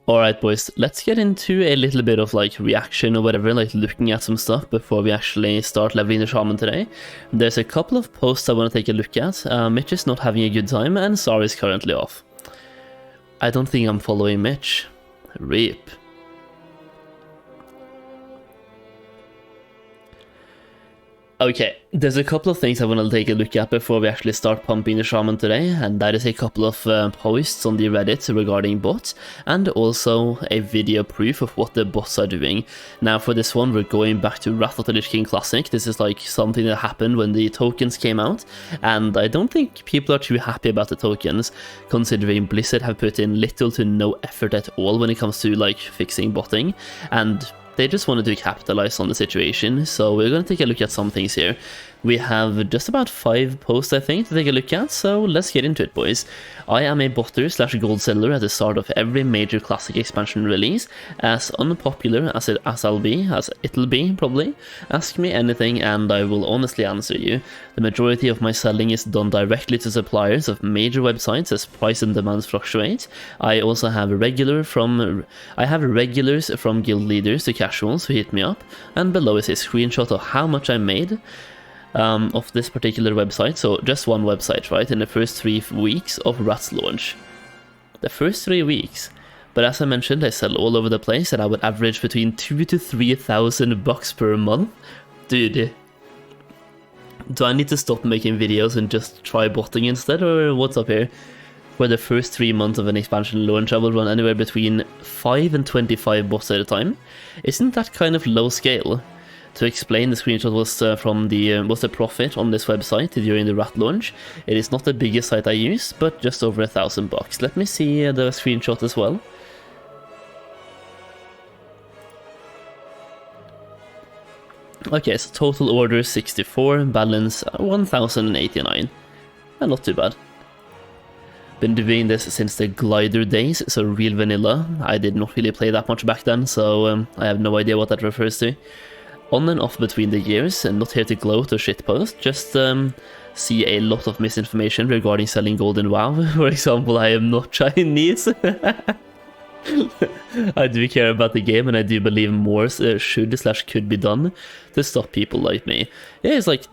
Alright boys, let's get into a little bit of like reaction or whatever, like looking at some stuff before we actually start leveling the shaman today. There's a couple of posts I want to take a look at. Mitch is not having a good time and Sar is currently off. I don't think I'm following Mitch. RIP. Okay, there's a couple of things I want to take a look at before we actually start pumping the shaman today, and that is a couple of posts on the Reddit regarding bots, and also a video proof of what the bots are doing. Now for this one, we're going back to Wrath of the Lich King Classic. This is like something that happened when the tokens came out, and I don't think people are too happy about the tokens, considering Blizzard have put in little to no effort at all when it comes to like fixing botting, and they just wanted to capitalize on the situation, so we're going to take a look at some things here. We have just about 5 posts, I think, to take a look at, so let's get into it, boys. I am a botter / gold seller at the start of every major classic expansion release, as unpopular as it'll be, probably. Ask me anything and I will honestly answer you. The majority of my selling is done directly to suppliers of major websites as price and demands fluctuate. I also have regulars from guild leaders to casuals who hit me up, and below is a screenshot of how much I made of this particular website. So just one website, right, in the first 3 weeks of Rat's launch. The first 3 weeks. But as I mentioned, I sell all over the place and I would average between 2,000 to 3,000 bucks per month. Dude, do I need to stop making videos and just try botting instead, or what's up here? For the first 3 months of an expansion launch, I will run anywhere between 5 and 25 bots at a time. Isn't that kind of low scale? To explain, the screenshot was was the profit on this website during the Rat launch. It is not the biggest site I use, but just over 1,000 bucks. Let me see the screenshot as well. Okay, so total orders 64, balance 1,089. Not too bad. Been doing this since the glider days, so real vanilla. I did not really play that much back then, so I have no idea what that refers to. On and off between the years, and not here to gloat or shitpost, just see a lot of misinformation regarding selling gold in WoW. For example, I am not Chinese. I do care about the game, and I do believe more should / could be done to stop people like me. Yeah, it's like,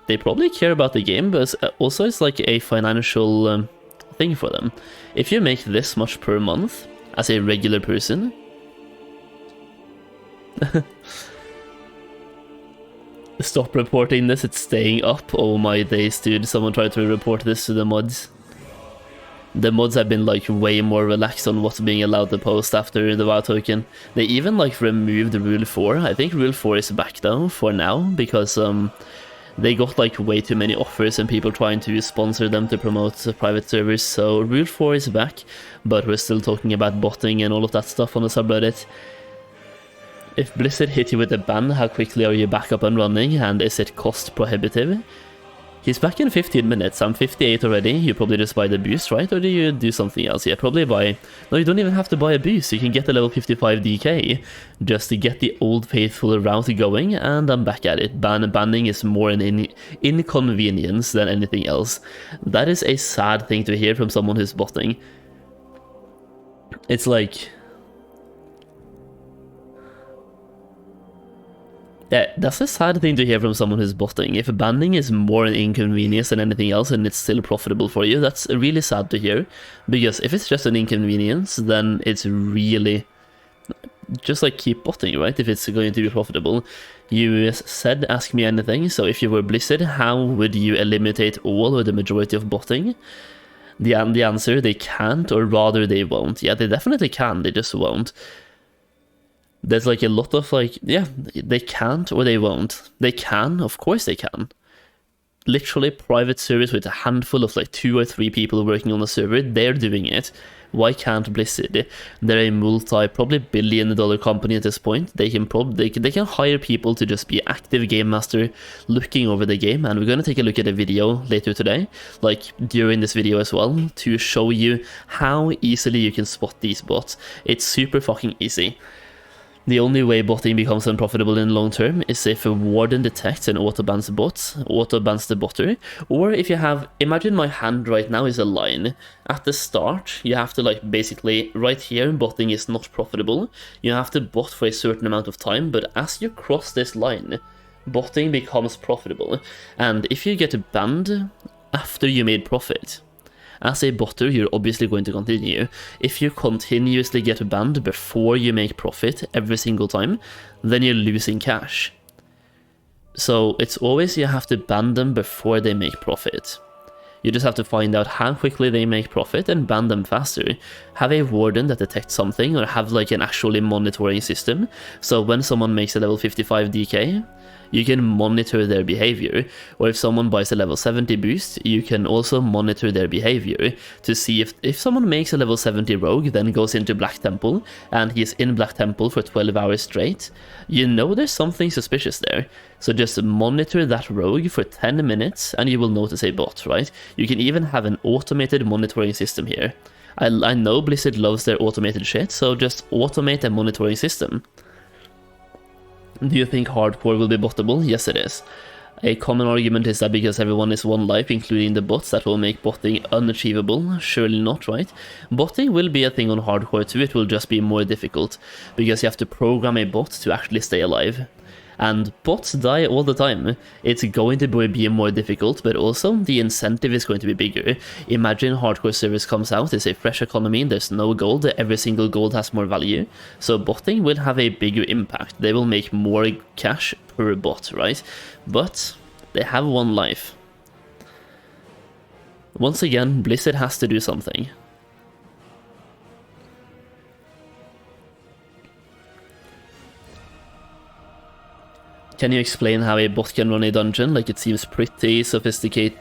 they probably care about the game, but also it's like a financial thing for them. If you make this much per month, as a regular person... Stop reporting this, it's staying up. Oh my days, dude. Someone tried to report this to the mods. The mods have been like way more relaxed on what's being allowed to post after the WoW token. They even like removed Rule 4. I think Rule 4 is back though, for now, because they got like way too many offers and people trying to sponsor them to promote private servers. So Rule 4 is back, but we're still talking about botting and all of that stuff on the subreddit. If Blizzard hit you with a ban, how quickly are you back up and running, and is it cost prohibitive? He's back in 15 minutes, I'm 58 already. You probably just buy the boost, right? Or do you do something else? Yeah, probably buy... No, you don't even have to buy a boost, you can get the level 55 DK, just to get the old faithful route going, and I'm back at it. Banning is more an inconvenience than anything else. That is a sad thing to hear from someone who's botting. It's like... Yeah, that's a sad thing to hear from someone who's botting. If banning is more an inconvenience than anything else and it's still profitable for you, that's really sad to hear. Because if it's just an inconvenience, then it's really... just like keep botting, right? If it's going to be profitable. You said ask me anything, so if you were Blizzard, how would you eliminate all or the majority of botting? The answer, they can't, or rather they won't. Yeah, they definitely can, they just won't. There's like a lot of like, yeah, they can't or they won't. They can, of course they can. Literally private servers with a handful of like 2 or 3 people working on the server, they're doing it. Why can't Blizzard? They're a probably billion-dollar company at this point. They can hire people to just be active game master looking over the game, and we're going to take a look at a video later today, like during this video as well, to show you how easily you can spot these bots. It's super fucking easy. The only way botting becomes unprofitable in the long term is if a warden detects and auto-bans the bot, auto-bans the botter, or if you have, imagine my hand right now is a line. At the start, you have to like basically, right here, botting is not profitable. You have to bot for a certain amount of time, but as you cross this line, botting becomes profitable. And if you get banned after you made profit, as a botter, you're obviously going to continue. If you continuously get banned before you make profit every single time, then you're losing cash. So it's always you have to ban them before they make profit. You just have to find out how quickly they make profit and ban them faster. Have a warden that detects something, or have like an actually monitoring system. So when someone makes a level 55 DK, you can monitor their behavior. Or if someone buys a level 70 boost, you can also monitor their behavior to see if someone makes a level 70 rogue, then goes into Black Temple, and he's in Black Temple for 12 hours straight, you know there's something suspicious there. So just monitor that rogue for 10 minutes and you will notice a bot, right? You can even have an automated monitoring system here. I know Blizzard loves their automated shit, so just automate a monitoring system. Do you think hardcore will be bottable? Yes, it is. A common argument is that because everyone is one life, including the bots, that will make botting unachievable. Surely not, right? Botting will be a thing on hardcore too, it will just be more difficult, because you have to program a bot to actually stay alive. And bots die all the time. It's going to be more difficult, but also the incentive is going to be bigger. Imagine hardcore service comes out, it's a fresh economy, there's no gold, every single gold has more value. So botting will have a bigger impact. They will make more cash per bot, right? But they have one life. Once again, Blizzard has to do something. Can you explain how a bot can run a dungeon? Like, it seems pretty sophisticated.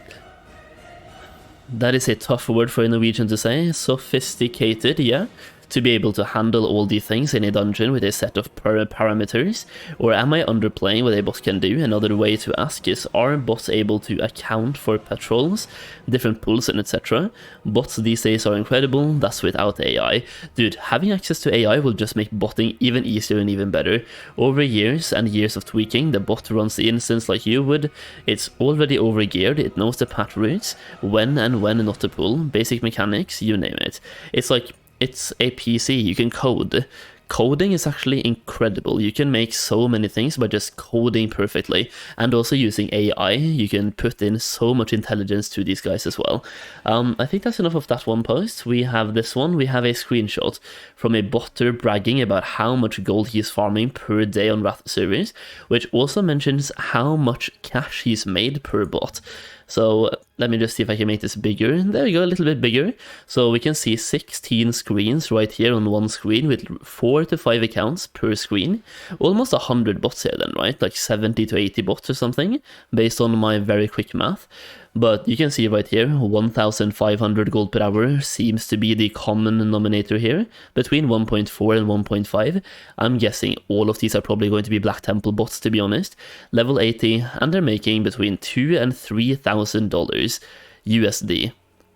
That is a tough word for a Norwegian to say. Sophisticated, yeah. To be able to handle all these things in a dungeon with a set of parameters? Or am I underplaying what a bot can do? Another way to ask is, are bots able to account for patrols, different pulls, and etc.? Bots these days are incredible, that's without AI. Dude, having access to AI will just make botting even easier and even better. Over years and years of tweaking, the bot runs the instance like you would. It's already overgeared, it knows the path routes, when and when not to pull, basic mechanics, you name it. It's like, it's a PC, you can code. Coding is actually incredible. You can make so many things by just coding perfectly, and also using AI, you can put in so much intelligence to these guys as well. I think that's enough of that one post. We have this one, we have a screenshot from a botter bragging about how much gold he's farming per day on Wrath servers, which also mentions how much cash he's made per bot. So let me just see if I can make this bigger. There we go, a little bit bigger. So we can see 16 screens right here on one screen with 4 to 5 accounts per screen. Almost 100 bots here then, right? Like 70 to 80 bots or something, based on my very quick math. But you can see right here, 1,500 gold per hour seems to be the common denominator here, between 1.4 and 1.5. I'm guessing all of these are probably going to be Black Temple bots, to be honest. Level 80, and they're making between $2,000 and $3,000 USD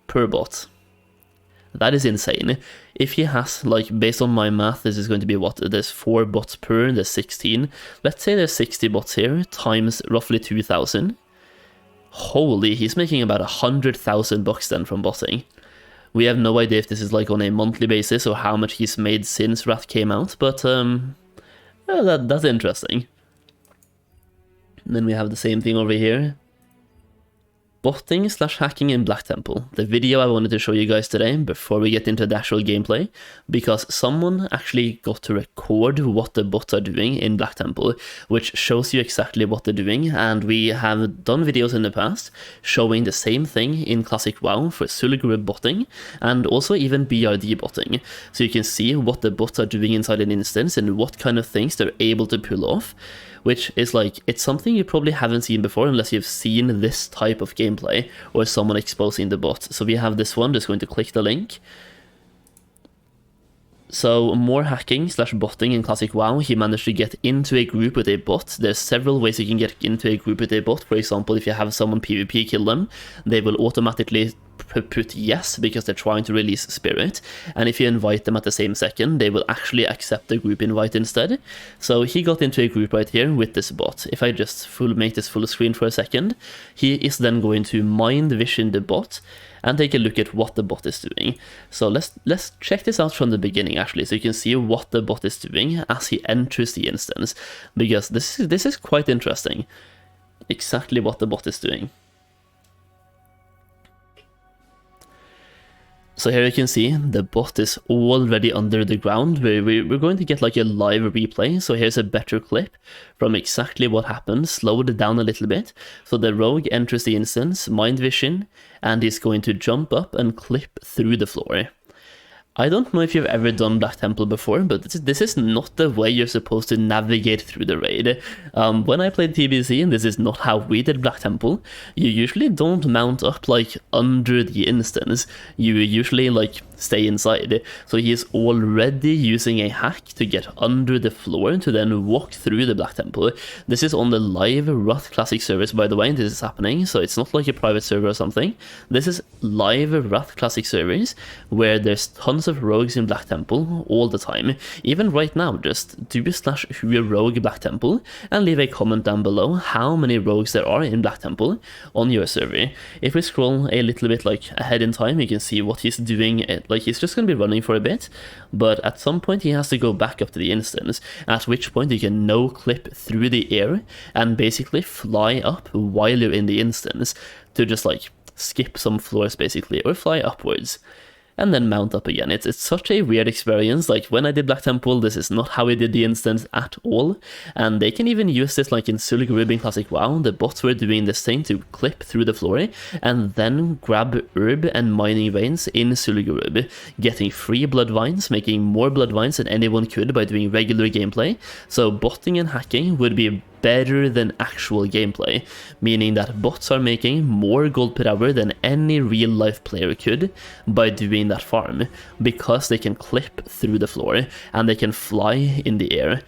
per bot. That is insane. If he has, like, based on my math, this is going to be what? There's 4 bots per, there's 16. Let's say there's 60 bots here, times roughly 2,000. Holy, he's making about $100,000 then from botting. We have no idea if this is like on a monthly basis or how much he's made since Wrath came out, but that's interesting. And then we have the same thing over here. Botting / hacking in Black Temple. The video I wanted to show you guys today before we get into the actual gameplay, because someone actually got to record what the bots are doing in Black Temple, which shows you exactly what they're doing, and we have done videos in the past showing the same thing in Classic WoW for Sulgrim botting, and also even BRD botting, so you can see what the bots are doing inside an instance and what kind of things they're able to pull off. Which is like, it's something you probably haven't seen before unless you've seen this type of gameplay or someone exposing the bot. So we have this one, just going to click the link. So more hacking / botting in Classic WoW. He managed to get into a group with a bot. There's several ways you can get into a group with a bot. For example, if you have someone PvP kill them, they will automatically put yes because they're trying to release spirit, and if you invite them at the same second, they will actually accept the group invite instead. So he got into a group right here with this bot. If I just make this full screen for a second, he is then going to mind vision the bot and take a look at what the bot is doing. So let's check this out from the beginning actually, so you can see what the bot is doing as he enters the instance, because this is quite interesting, exactly what the bot is doing. So here you can see the bot is already under the ground. We're going to get like a live replay. So here's a better clip from exactly what happened, slowed it down a little bit. So the rogue enters the instance, mind vision, and he's going to jump up and clip through the floor. I don't know if you've ever done Black Temple before, but this is not the way you're supposed to navigate through the raid. When I played TBC, and this is not how we did Black Temple, you usually don't mount up like under the instance. You usually like stay inside. So he is already using a hack to get under the floor to then walk through the Black Temple. This is on the live Wrath Classic servers, by the way, this is happening, so it's not like a private server or something. This is live Wrath Classic servers where there's tons of rogues in Black Temple all the time. Even right now, just do/who rogue Black Temple and leave a comment down below how many rogues there are in Black Temple on your server. If we scroll a little bit like ahead in time, you can see what he's doing. Like he's just going to be running for a bit, but at some point he has to go back up to the instance, at which point you can no clip through the air and basically fly up while you're in the instance to just like skip some floors basically, or fly upwards and then mount up again. It's such a weird experience. Like when I did Black Temple, this is not how we did the instance at all, and they can even use this like in Sulgurub in Classic WoW. The bots were doing this thing to clip through the floor and then grab herb and mining veins in Sulgurub, getting free blood vines, making more blood vines than anyone could by doing regular gameplay. So botting and hacking would be better than actual gameplay, meaning that bots are making more gold per hour than any real life player could by doing that farm, because they can clip through the floor and they can fly in the air.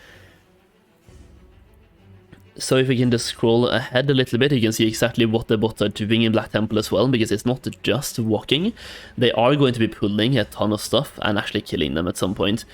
So if we can just scroll ahead a little bit, you can see exactly what the bots are doing in Black Temple as well, because it's not just walking. They are going to be pulling a ton of stuff and actually killing them at some point.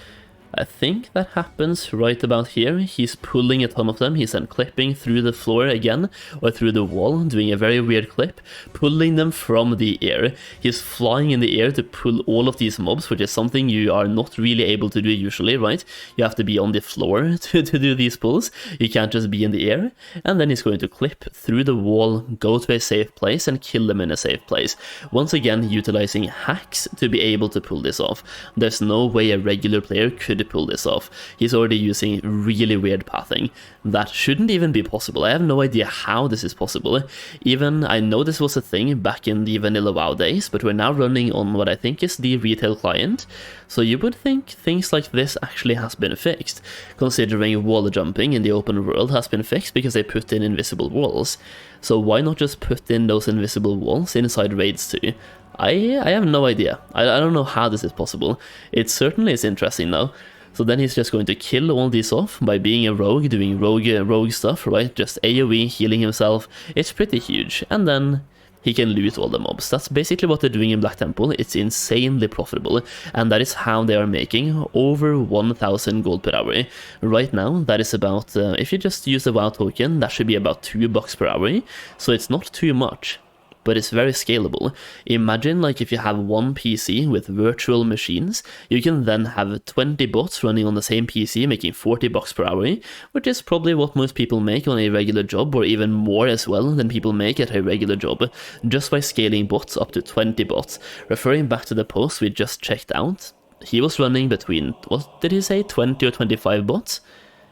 I think that happens right about here. He's pulling a ton of them. He's then clipping through the floor again, or through the wall, doing a very weird clip, pulling them from the air. He's flying in the air to pull all of these mobs, which is something you are not really able to do usually, right? You have to be on the floor to do these pulls. You can't just be in the air. And then he's going to clip through the wall, go to a safe place, and kill them in a safe place. Once again, utilizing hacks to be able to pull this off. There's no way a regular player could pull this off. He's already using really weird pathing. That shouldn't even be possible. I have no idea how this is possible. Even, I know this was a thing back in the vanilla WoW days, but we're now running on what I think is the retail client, so you would think things like this actually has been fixed, considering wall jumping in the open world has been fixed because they put in invisible walls. So why not just put in those invisible walls inside raids too? I have no idea. I don't know how this is possible. It certainly is interesting though. So then he's just going to kill all these off by being a rogue, doing rogue stuff, right? Just AoE, healing himself. It's pretty huge. And then he can loot all the mobs. That's basically what they're doing in Black Temple. It's insanely profitable, and that is how they are making over 1,000 gold per hour. Right now, that is about, if you just use the WoW token, that should be about $2 per hour, so it's not too much, but it's very scalable. Imagine like if you have one PC with virtual machines, you can then have 20 bots running on the same PC making $40 per hour, which is probably what most people make on a regular job, or even more as well than people make at a regular job, just by scaling bots up to 20 bots. Referring back to the post we just checked out, he was running between, what did he say, 20 or 25 bots?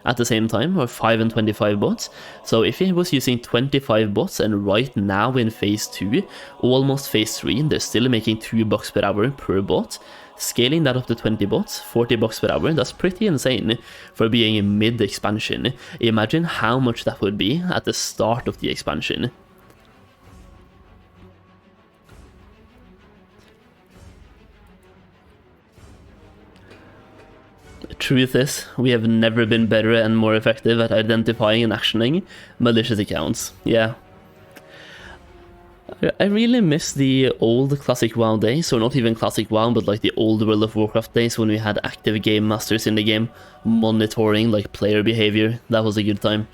At the same time, or 5 and 25 bots. So if he was using 25 bots, and right now in phase 2, almost phase 3, they're still making $2 per hour per bot, scaling that up to 20 bots, $40 per hour, that's pretty insane for being mid-expansion. Imagine how much that would be at the start of the expansion. Truth is, we have never been better and more effective at identifying and actioning malicious accounts. Yeah. I really miss the old Classic WoW days, or not even Classic WoW, but like the old World of Warcraft days when we had active game masters in the game, monitoring like player behavior. That was a good time.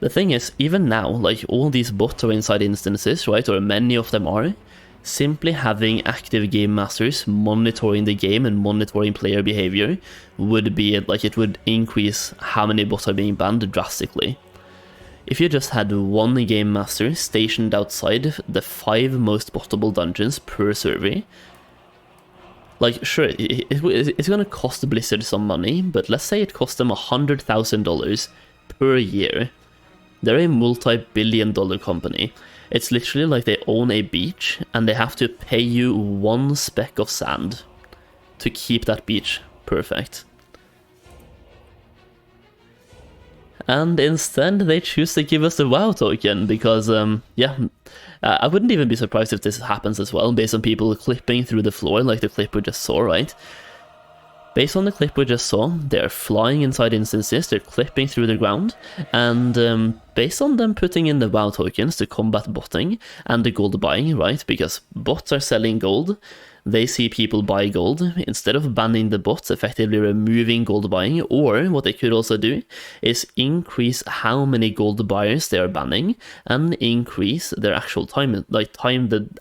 The thing is, even now, like all these bots are inside instances, right, or many of them are, simply having active game masters monitoring the game and monitoring player behavior would be, like, it would increase how many bots are being banned drastically. If you just had one game master stationed outside the 5 most bottable dungeons per server, like, sure, it's gonna cost Blizzard some money, but let's say it cost them $100,000 per year. They're a multi-billion-dollar company. It's literally like they own a beach, and they have to pay you 1 speck of sand to keep that beach perfect. And instead, they choose to give us the WoW token, because, I wouldn't even be surprised if this happens as well, based on people clipping through the floor, like the clip we just saw, right? Based on the clip we just saw, they're flying inside instances, they're clipping through the ground, and based on them putting in the WoW tokens to combat botting and the gold buying, right? Because bots are selling gold, they see people buy gold. Instead of banning the bots, effectively removing gold buying, or what they could also do is increase how many gold buyers they are banning and increase their actual time, like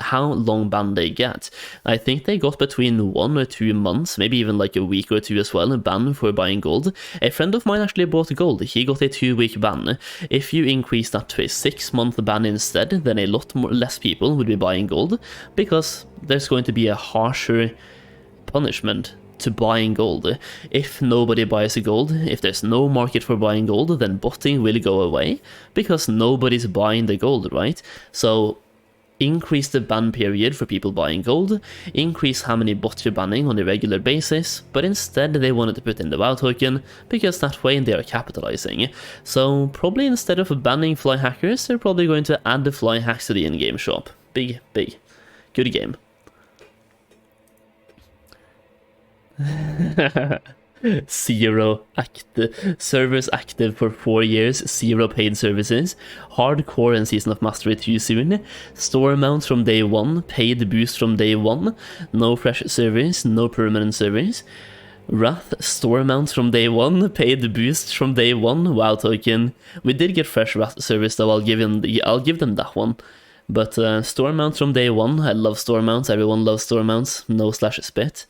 how long ban they get. I think they got between 1 or 2 months, maybe even like a week or 2 as well, a ban for buying gold. A friend of mine actually bought gold. He got a 2-week ban. If you increase that to a 6-month ban instead, then a lot less people would be buying gold, because there's going to be a harsher punishment to buying gold. If nobody buys gold, if there's no market for buying gold, then botting will go away, because nobody's buying the gold, right? So increase the ban period for people buying gold, increase how many bots you're banning on a regular basis, but instead they wanted to put in the WoW token, because that way they are capitalizing. So probably instead of banning fly hackers, they're probably going to add the fly hacks to the in-game shop. Big. Good game. Servers active for 4 years, 0 paid services, hardcore and Season of Mastery too soon, store mounts from day 1, paid boost from day 1, no fresh servers, no permanent servers, Wrath, store mounts from day 1, paid boost from day 1, WoW token. We did get fresh Wrath service though, I'll give them that one. But store mounts from day 1, I love store mounts, everyone loves store mounts, no/spit.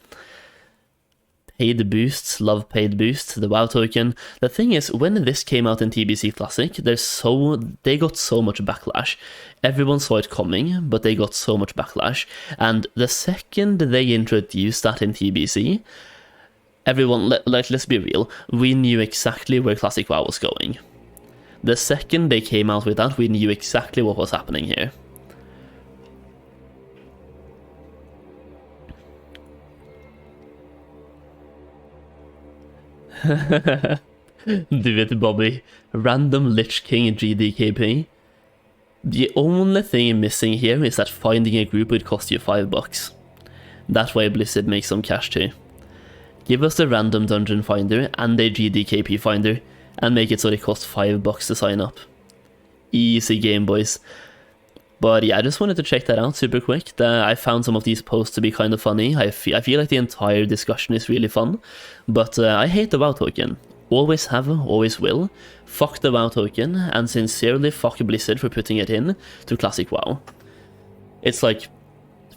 Paid boosts, love paid boost, the WoW token. The thing is, when this came out in TBC Classic, they got so much backlash. Everyone saw it coming, but they got so much backlash. And the second they introduced that in TBC, everyone, let's be real, we knew exactly where Classic WoW was going. The second they came out with that, we knew exactly what was happening here. Do it, Bobby. Random Lich King GDKP. The only thing missing here is that finding a group would cost you $5. That way Blizzard makes some cash too. Give us the random dungeon finder and a GDKP finder, and make it so it costs $5 to sign up. Easy game, boys. But yeah, I just wanted to check that out super quick. I found some of these posts to be kind of funny. I feel like the entire discussion is really fun. But I hate the WoW token. Always have, always will. Fuck the WoW token, and sincerely fuck Blizzard for putting it in to Classic WoW. It's like,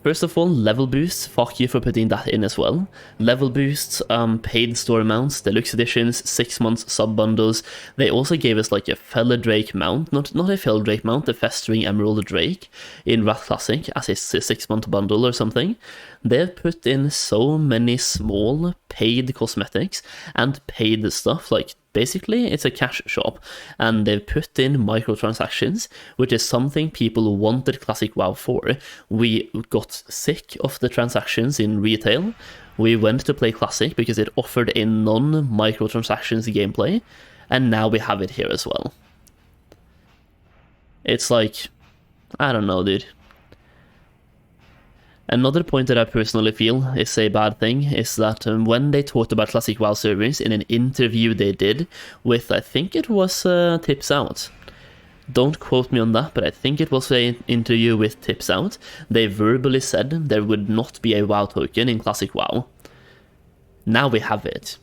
first of all, level boosts, fuck you for putting that in as well. Level boosts, paid store mounts, deluxe editions, 6 months sub bundles. They also gave us like a Feller Drake mount, not a Feller Drake mount, the Festering Emerald Drake in Wrath Classic as a 6-month bundle or something. They've put in so many small paid cosmetics and paid stuff, like basically it's a cash shop, and they've put in microtransactions, which is something people wanted Classic WoW for. We got sick of the transactions in retail. We went to play Classic because it offered a non-microtransactions gameplay, and now we have it here as well. It's like, I don't know, dude. Another point that I personally feel is a bad thing is that when they talked about Classic WoW servers in an interview they did with, I think it was Tips Out, Don't quote me on that, but I think it was an interview with Tips Out. They verbally said there would not be a WoW token in Classic WoW. Now we have it.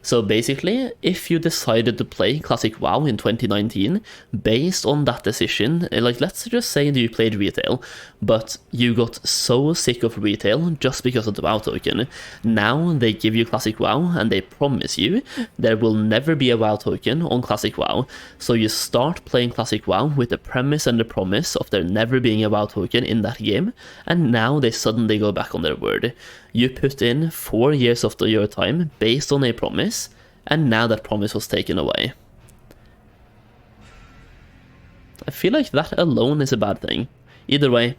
So basically, if you decided to play Classic WoW in 2019, based on that decision, like let's just say that you played retail, but you got so sick of retail just because of the WoW token, now they give you Classic WoW and they promise you there will never be a WoW token on Classic WoW. So you start playing Classic WoW with the premise and the promise of there never being a WoW token in that game, and now they suddenly go back on their word. You put in 4 years of your time based on a promise, and now that promise was taken away. I feel like that alone is a bad thing. Either way,